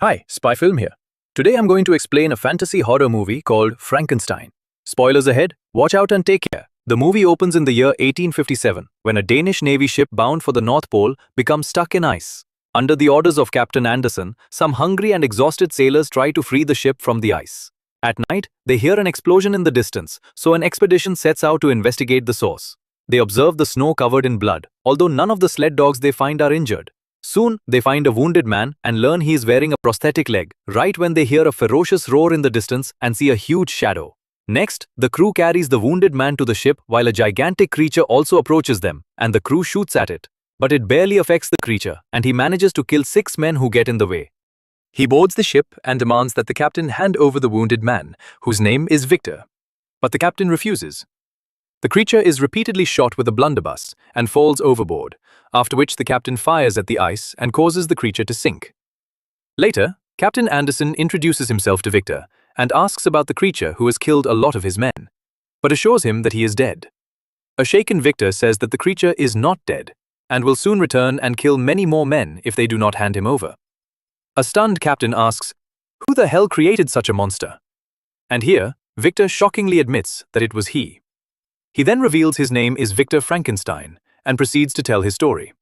Hi, Spy Film here. Today I'm going to explain a fantasy horror movie called Frankenstein. Spoilers ahead, watch out and take care. The movie opens in the year 1857 when a Danish Navy ship bound for the North Pole becomes stuck in ice. Under the orders of Captain Anderson, some hungry and exhausted sailors try to free the ship from the ice. At night, they hear an explosion in the distance, so an expedition sets out to investigate the source. They observe the snow covered in blood, although none of the sled dogs they find are injured. Soon, they find a wounded man and learn he is wearing a prosthetic leg, right when they hear a ferocious roar in the distance and see a huge shadow. Next, the crew carries the wounded man to the ship while a gigantic creature also approaches them, and the crew shoots at it. But it barely affects the creature, and he manages to kill 6 men who get in the way. He boards the ship and demands that the captain hand over the wounded man, whose name is Victor. But the captain refuses. The creature is repeatedly shot with a blunderbuss and falls overboard, after which the captain fires at the ice and causes the creature to sink. Later, Captain Anderson introduces himself to Victor and asks about the creature who has killed a lot of his men, but assures him that he is dead. A shaken Victor says that the creature is not dead and will soon return and kill many more men if they do not hand him over. A stunned captain asks, "Who the hell created such a monster?" And here, Victor shockingly admits that it was he. He then reveals his name is Victor Frankenstein and proceeds to tell his story.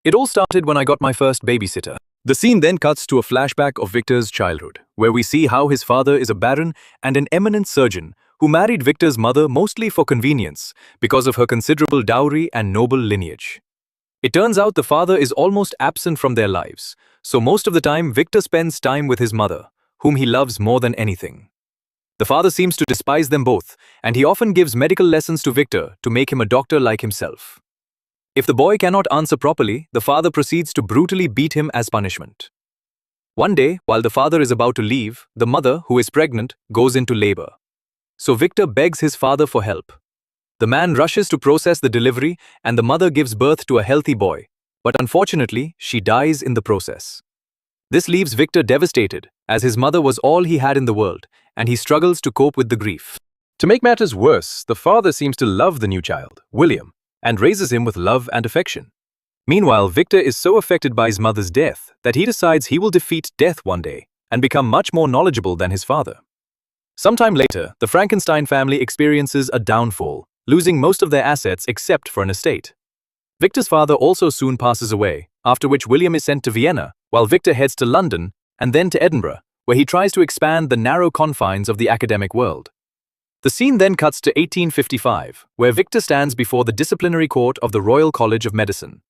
It all started when I got my first babysitter. The scene then cuts to a flashback of Victor's childhood, where we see how his father is a baron and an eminent surgeon who married Victor's mother mostly for convenience because of her considerable dowry and noble lineage. It turns out the father is almost absent from their lives, so most of the time Victor spends time with his mother, whom he loves more than anything. The father seems to despise them both, and he often gives medical lessons to Victor to make him a doctor like himself. If the boy cannot answer properly, the father proceeds to brutally beat him as punishment. One day, while the father is about to leave, the mother, who is pregnant, goes into labor. So Victor begs his father for help. The man rushes to process the delivery, and the mother gives birth to a healthy boy, but unfortunately, she dies in the process. This leaves Victor devastated, as his mother was all he had in the world, and he struggles to cope with the grief. To make matters worse, the father seems to love the new child, William, and raises him with love and affection. Meanwhile, Victor is so affected by his mother's death that he decides he will defeat death one day and become much more knowledgeable than his father. Sometime later, the Frankenstein family experiences a downfall, losing most of their assets except for an estate. Victor's father also soon passes away, after which William is sent to Vienna, while Victor heads to London and then to Edinburgh, where he tries to expand the narrow confines of the academic world. The scene then cuts to 1855, where Victor stands before the disciplinary court of the Royal College of Medicine.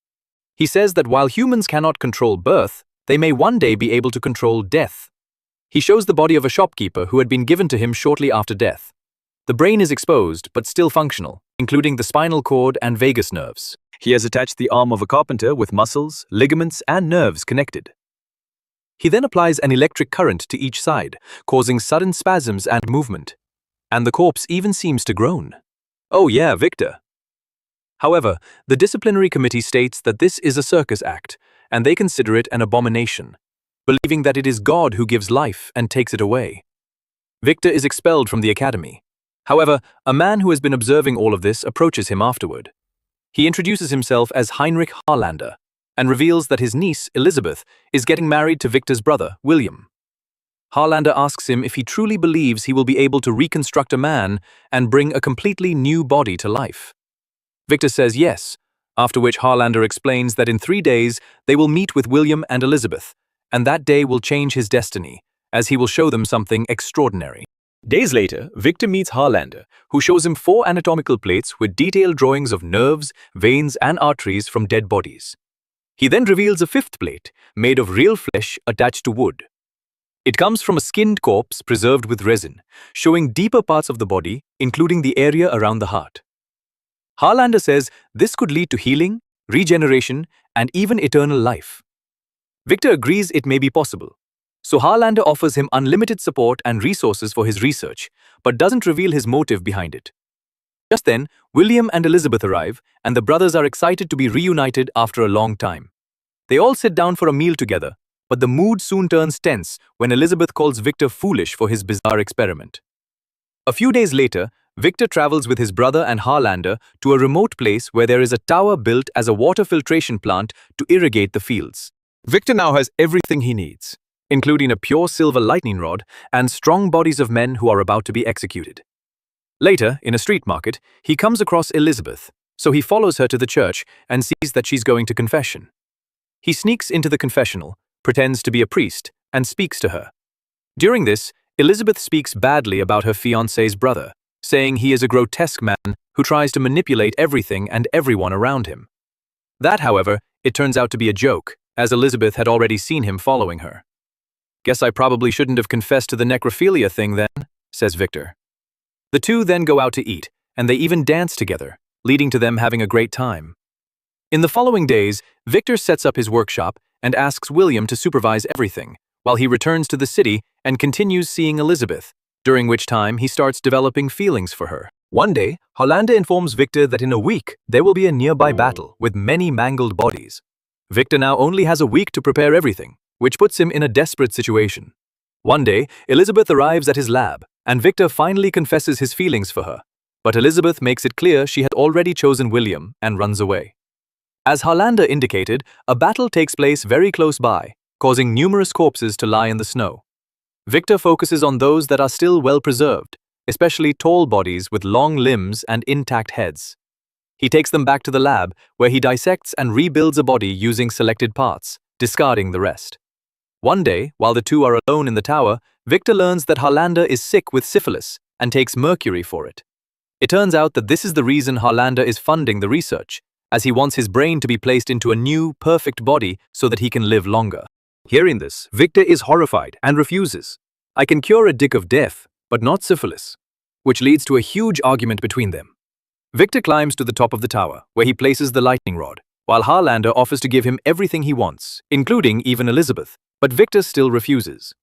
He says that while humans cannot control birth, they may one day be able to control death. He shows the body of a shopkeeper who had been given to him shortly after death. The brain is exposed but still functional, including the spinal cord and vagus nerves. He has attached the arm of a carpenter with muscles, ligaments, and nerves connected. He then applies an electric current to each side, causing sudden spasms and movement. And the corpse even seems to groan. Oh yeah, Victor. However, the disciplinary committee states that this is a circus act, and they consider it an abomination, believing that it is God who gives life and takes it away. Victor is expelled from the academy. However, a man who has been observing all of this approaches him afterward. He introduces himself as Heinrich Harlander and reveals that his niece, Elizabeth, is getting married to Victor's brother, William. Harlander asks him if he truly believes he will be able to reconstruct a man and bring a completely new body to life. Victor says yes, after which Harlander explains that in 3 days they will meet with William and Elizabeth, and that day will change his destiny, as he will show them something extraordinary. Days later, Victor meets Harlander, who shows him 4 anatomical plates with detailed drawings of nerves, veins, and arteries from dead bodies. He then reveals a 5th plate, made of real flesh attached to wood. It comes from a skinned corpse preserved with resin, showing deeper parts of the body, including the area around the heart. Harlander says this could lead to healing, regeneration, and even eternal life. Victor agrees it may be possible. So Harlander offers him unlimited support and resources for his research, but doesn't reveal his motive behind it. Just then, William and Elizabeth arrive, and the brothers are excited to be reunited after a long time. They all sit down for a meal together, but the mood soon turns tense when Elizabeth calls Victor foolish for his bizarre experiment. A few days later, Victor travels with his brother and Harlander to a remote place where there is a tower built as a water filtration plant to irrigate the fields. Victor now has everything he needs. including a pure silver lightning rod and strong bodies of men who are about to be executed. Later, in a street market, he comes across Elizabeth, so he follows her to the church and sees that she's going to confession. He sneaks into the confessional, pretends to be a priest, and speaks to her. During this, Elizabeth speaks badly about her fiancé's brother, saying he is a grotesque man who tries to manipulate everything and everyone around him. That, however, it turns out to be a joke, as Elizabeth had already seen him following her. "Guess I probably shouldn't have confessed to the necrophilia thing then," says Victor. The two then go out to eat, and they even dance together, leading to them having a great time. In the following days, Victor sets up his workshop and asks William to supervise everything, while he returns to the city and continues seeing Elizabeth, during which time he starts developing feelings for her. One day, Hollander informs Victor that in a week there will be a nearby battle with many mangled bodies. Victor now only has a week to prepare everything, which puts him in a desperate situation. One day, Elizabeth arrives at his lab, and Victor finally confesses his feelings for her. But Elizabeth makes it clear she had already chosen William and runs away. As Hollander indicated, a battle takes place very close by, causing numerous corpses to lie in the snow. Victor focuses on those that are still well preserved, especially tall bodies with long limbs and intact heads. He takes them back to the lab, where he dissects and rebuilds a body using selected parts, discarding the rest. One day, while the two are alone in the tower, Victor learns that Hollander is sick with syphilis and takes mercury for it. It turns out that this is the reason Hollander is funding the research, as he wants his brain to be placed into a new, perfect body so that he can live longer. Hearing this, Victor is horrified and refuses. "I can cure a dick of death, but not syphilis," which leads to a huge argument between them. Victor climbs to the top of the tower, where he places the lightning rod, while Hollander offers to give him everything he wants, including even Elizabeth, but Victor still refuses.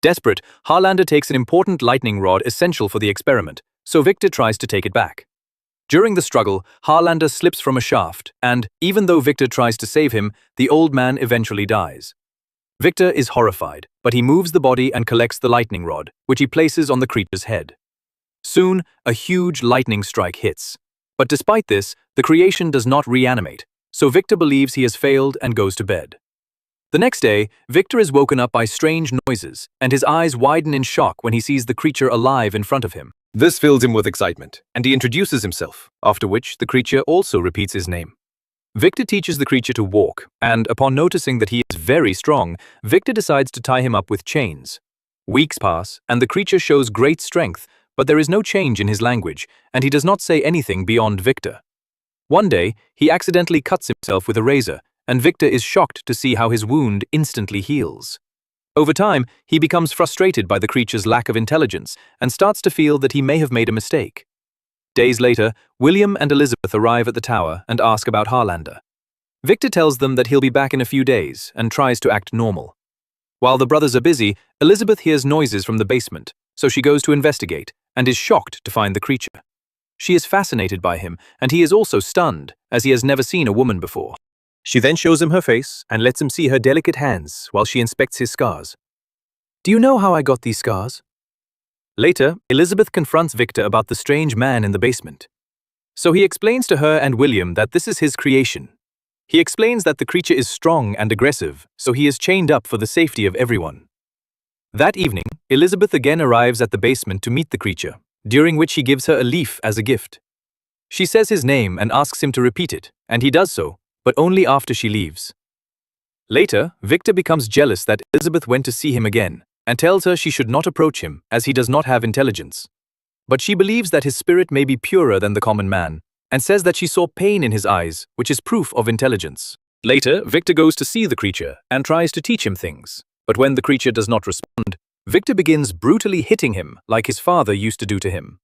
Desperate, Hollander takes an important lightning rod essential for the experiment, so Victor tries to take it back. During the struggle, Hollander slips from a shaft, and, even though Victor tries to save him, the old man eventually dies. Victor is horrified, but he moves the body and collects the lightning rod, which he places on the creature's head. Soon, a huge lightning strike hits. But despite this, the creation does not reanimate, so Victor believes he has failed and goes to bed. The next day, Victor is woken up by strange noises, and his eyes widen in shock when he sees the creature alive in front of him. This fills him with excitement, and he introduces himself, after which the creature also repeats his name. Victor teaches the creature to walk, and upon noticing that he is very strong, Victor decides to tie him up with chains. Weeks pass, and the creature shows great strength, but there is no change in his language, and he does not say anything beyond Victor. One day, he accidentally cuts himself with a razor, and Victor is shocked to see how his wound instantly heals. Over time, he becomes frustrated by the creature's lack of intelligence and starts to feel that he may have made a mistake. Days later, William and Elizabeth arrive at the tower and ask about Hollander. Victor tells them that he'll be back in a few days and tries to act normal. While the brothers are busy, Elizabeth hears noises from the basement, so she goes to investigate and is shocked to find the creature. She is fascinated by him, and he is also stunned, as he has never seen a woman before. She then shows him her face and lets him see her delicate hands while she inspects his scars. "Do you know how I got these scars?" Later, Elizabeth confronts Victor about the strange man in the basement. So he explains to her and William that this is his creation. He explains that the creature is strong and aggressive, so he is chained up for the safety of everyone. That evening, Elizabeth again arrives at the basement to meet the creature, during which he gives her a leaf as a gift. She says his name and asks him to repeat it, and he does so, but only after she leaves. Later, Victor becomes jealous that Elizabeth went to see him again, and tells her she should not approach him as he does not have intelligence. But she believes that his spirit may be purer than the common man, and says that she saw pain in his eyes, which is proof of intelligence. Later, Victor goes to see the creature and tries to teach him things, but when the creature does not respond, Victor begins brutally hitting him like his father used to do to him.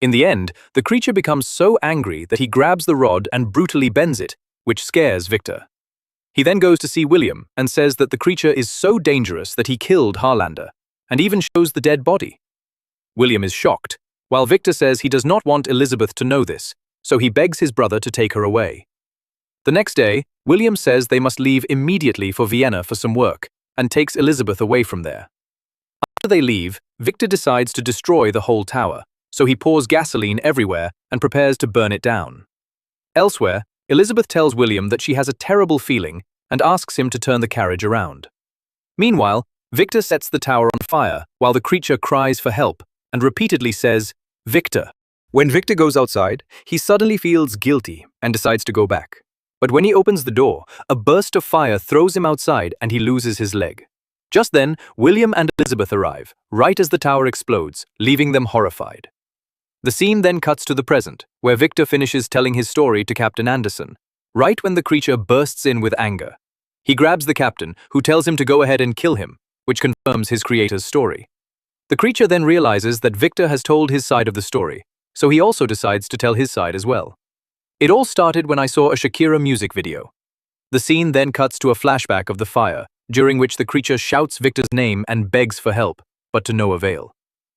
In the end, the creature becomes so angry that he grabs the rod and brutally bends it, which scares Victor. He then goes to see William and says that the creature is so dangerous that he killed Hollander, and even shows the dead body. William is shocked, while Victor says he does not want Elizabeth to know this, so he begs his brother to take her away. The next day, William says they must leave immediately for Vienna for some work, and takes Elizabeth away from there. After they leave, Victor decides to destroy the whole tower, so he pours gasoline everywhere and prepares to burn it down. Elsewhere, Elizabeth tells William that she has a terrible feeling and asks him to turn the carriage around. Meanwhile, Victor sets the tower on fire while the creature cries for help and repeatedly says, "Victor." When Victor goes outside, he suddenly feels guilty and decides to go back. But when he opens the door, a burst of fire throws him outside and he loses his leg. Just then, William and Elizabeth arrive, right as the tower explodes, leaving them horrified. The scene then cuts to the present, where Victor finishes telling his story to Captain Anderson, right when the creature bursts in with anger. He grabs the captain, who tells him to go ahead and kill him, which confirms his creator's story. The creature then realizes that Victor has told his side of the story, so he also decides to tell his side as well. It all started when I saw a Shakira music video. The scene then cuts to a flashback of the fire, during which the creature shouts Victor's name and begs for help, but to no avail.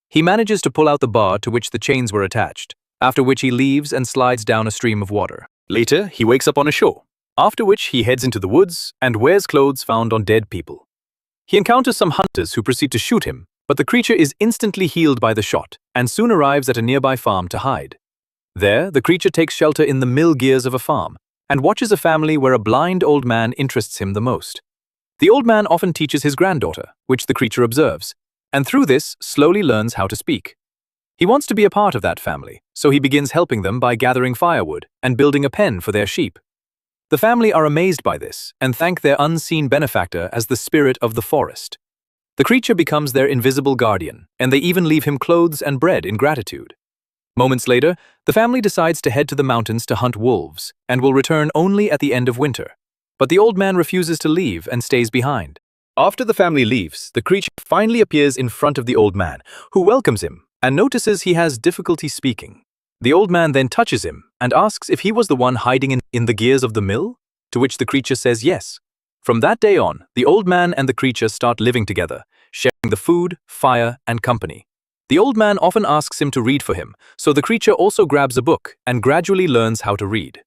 He manages to pull out the bar to which the chains were attached, after which he leaves and slides down a stream of water. Later, he wakes up on a shore, after which he heads into the woods and wears clothes found on dead people. He encounters some hunters who proceed to shoot him, but the creature is instantly healed by the shot and soon arrives at a nearby farm to hide. There, the creature takes shelter in the mill gears of a farm and watches a family where a blind old man interests him the most. The old man often teaches his granddaughter, which the creature observes, and through this slowly learns how to speak. He wants to be a part of that family, so he begins helping them by gathering firewood and building a pen for their sheep. The family are amazed by this and thank their unseen benefactor as the spirit of the forest. The creature becomes their invisible guardian, and they even leave him clothes and bread in gratitude. Moments later, the family decides to head to the mountains to hunt wolves and will return only at the end of winter. But the old man refuses to leave and stays behind. After the family leaves, the creature finally appears in front of the old man, who welcomes him and notices he has difficulty speaking. The old man then touches him and asks if he was the one hiding in the gears of the mill, to which the creature says yes. From that day on, the old man and the creature start living together, sharing the food, fire, and company. The old man often asks him to read for him, so the creature also grabs a book and gradually learns how to read.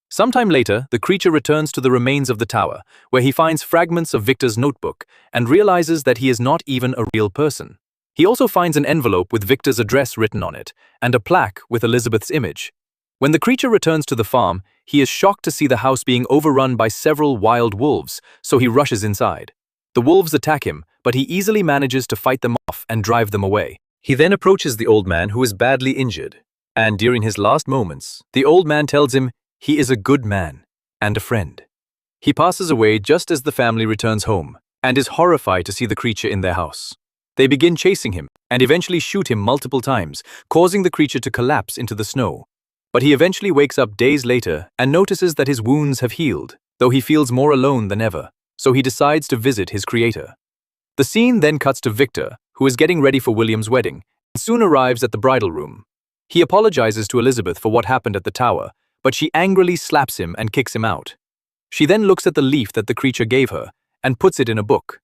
Sometime later, the creature returns to the remains of the tower, where he finds fragments of Victor's notebook and realizes that he is not even a real person. He also finds an envelope with Victor's address written on it and a plaque with Elizabeth's image. When the creature returns to the farm, he is shocked to see the house being overrun by several wild wolves, so he rushes inside. The wolves attack him, but he easily manages to fight them off and drive them away. He then approaches the old man, who is badly injured, and during his last moments, the old man tells him he is a good man and a friend. He passes away just as the family returns home and is horrified to see the creature in their house. They begin chasing him and eventually shoot him multiple times, causing the creature to collapse into the snow. But he eventually wakes up days later and notices that his wounds have healed, though he feels more alone than ever, so he decides to visit his creator. The scene then cuts to Victor, who is getting ready for William's wedding, and soon arrives at the bridal room. He apologizes to Elizabeth for what happened at the tower, but she angrily slaps him and kicks him out. She then looks at the leaf that the creature gave her and puts it in a book.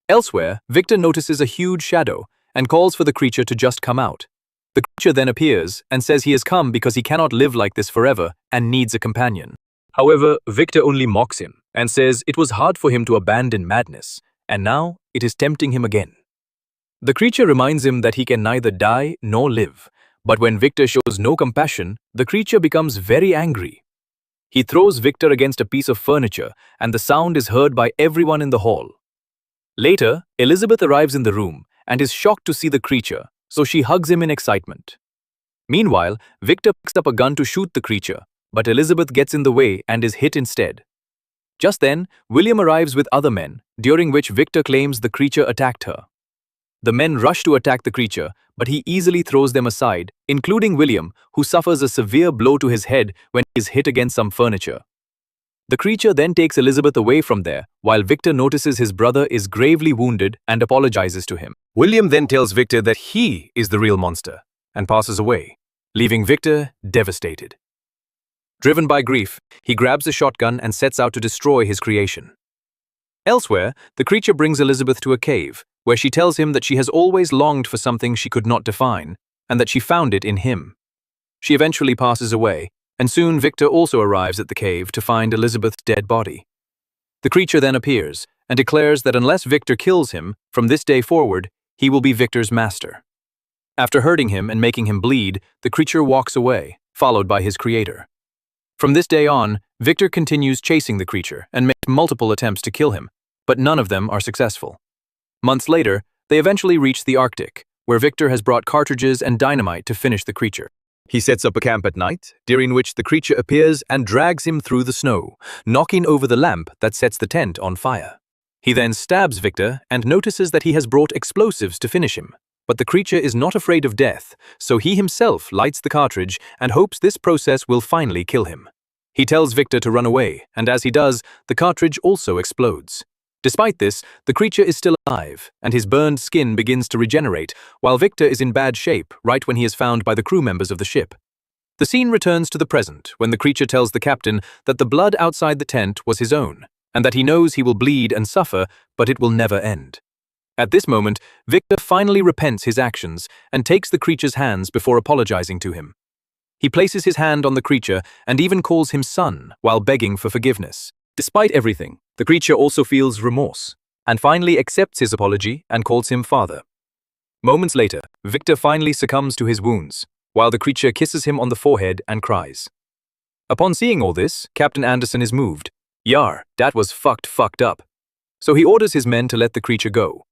Elsewhere, Victor notices a huge shadow and calls for the creature to just come out. The creature then appears and says he has come because he cannot live like this forever and needs a companion. However, Victor only mocks him and says it was hard for him to abandon madness, and now it is tempting him again. The creature reminds him that he can neither die nor live, but when Victor shows no compassion, the creature becomes very angry. He throws Victor against a piece of furniture, and the sound is heard by everyone in the hall. Later, Elizabeth arrives in the room and is shocked to see the creature, so she hugs him in excitement. Meanwhile, Victor picks up a gun to shoot the creature, but Elizabeth gets in the way and is hit instead. Just then, William arrives with other men, during which Victor claims the creature attacked her. The men rush to attack the creature, but he easily throws them aside, including William, who suffers a severe blow to his head when he is hit against some furniture. The creature then takes Elizabeth away from there, while Victor notices his brother is gravely wounded and apologizes to him. William then tells Victor that he is the real monster and passes away, leaving Victor devastated. Driven by grief, he grabs a shotgun and sets out to destroy his creation. Elsewhere, the creature brings Elizabeth to a cave, where she tells him that she has always longed for something she could not define, and that she found it in him. She eventually passes away, and soon Victor also arrives at the cave to find Elizabeth's dead body. The creature then appears and declares that unless Victor kills him, from this day forward, he will be Victor's master. After hurting him and making him bleed, the creature walks away, followed by his creator. From this day on, Victor continues chasing the creature and makes multiple attempts to kill him, but none of them are successful. Months later, they eventually reach the Arctic, where Victor has brought cartridges and dynamite to finish the creature. He sets up a camp at night, during which the creature appears and drags him through the snow, knocking over the lamp that sets the tent on fire. He then stabs Victor and notices that he has brought explosives to finish him. But the creature is not afraid of death, so he himself lights the cartridge and hopes this process will finally kill him. He tells Victor to run away, and as he does, the cartridge also explodes. Despite this, the creature is still alive, and his burned skin begins to regenerate, while Victor is in bad shape right when he is found by the crew members of the ship. The scene returns to the present, when the creature tells the captain that the blood outside the tent was his own, and that he knows he will bleed and suffer, but it will never end. At this moment, Victor finally repents his actions and takes the creature's hands before apologizing to him. He places his hand on the creature and even calls him son while begging for forgiveness. Despite everything, the creature also feels remorse and finally accepts his apology and calls him father. Moments later, Victor finally succumbs to his wounds, while the creature kisses him on the forehead and cries. Upon seeing all this, Captain Anderson is moved. Yar, that was fucked up. So he orders his men to let the creature go.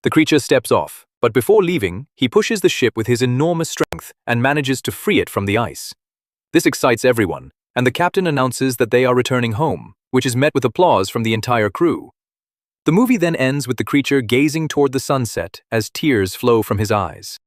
The creature steps off, but before leaving, he pushes the ship with his enormous strength and manages to free it from the ice. This excites everyone, and the captain announces that they are returning home, which is met with applause from the entire crew. The movie then ends with the creature gazing toward the sunset as tears flow from his eyes.